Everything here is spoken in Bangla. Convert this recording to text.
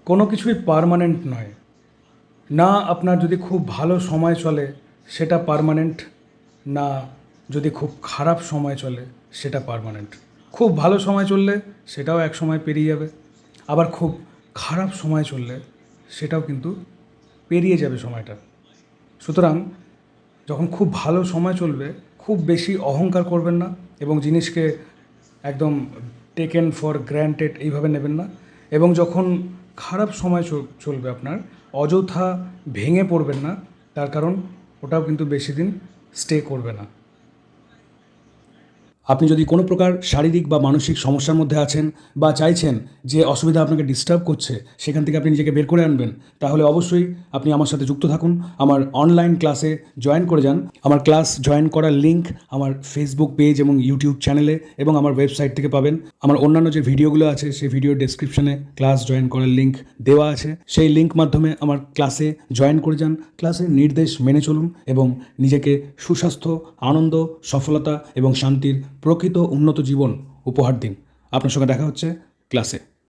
কোনো কিছুই পার্মানেন্ট নয়। না আপনার যদি খুব ভালো সময় চলে সেটা পার্মানেন্ট, না যদি খুব খারাপ সময় চলে সেটা পার্মানেন্ট। খুব ভালো সময় চললে সেটাও এক সময় পেরিয়ে যাবে, আবার খুব খারাপ সময় চললে সেটাও কিন্তু পেরিয়ে যাবে সময়টা। সুতরাং যখন খুব ভালো সময় চলবে খুব বেশি অহংকার করবেন না এবং জিনিসকে একদম টেকেন ফর গ্র্যান্টেড এইভাবে নেবেন না। এবং যখন খারাপ সময় চলবে আপনার, অযথা ভেঙে পড়বেন না, তার কারণ ওটাও কিন্তু বেশি দিন স্টে করবে না। আপনি যদি কোনো প্রকার শারীরিক বা মানসিক সমস্যার মধ্যে আছেন বা চাইছেন যে অসুবিধা আপনাকে ডিস্টার্ব করছে সেখান থেকে আপনি নিজেকে বের করে আনবেন, তাহলে অবশ্যই আপনি আমার সাথে যুক্ত থাকুন। আমার অনলাইন ক্লাসে জয়েন করে যান। আমার ক্লাস জয়েন করার লিঙ্ক আমার ফেসবুক পেজ এবং ইউটিউব চ্যানেলে এবং আমার ওয়েবসাইট থেকে পাবেন। আমার অন্যান্য যে ভিডিওগুলো আছে সেই ভিডিও ডেসক্রিপশনে ক্লাস জয়েন করার লিঙ্ক দেওয়া আছে। সেই লিঙ্ক মাধ্যমে আমার ক্লাসে জয়েন করে যান, ক্লাসের নির্দেশ মেনে চলুন এবং নিজেকে সুস্বাস্থ্য, আনন্দ, সফলতা এবং শান্তির প্রকৃত উন্নত জীবন উপহার দিন। আপনার সঙ্গে দেখা হচ্ছে ক্লাসে।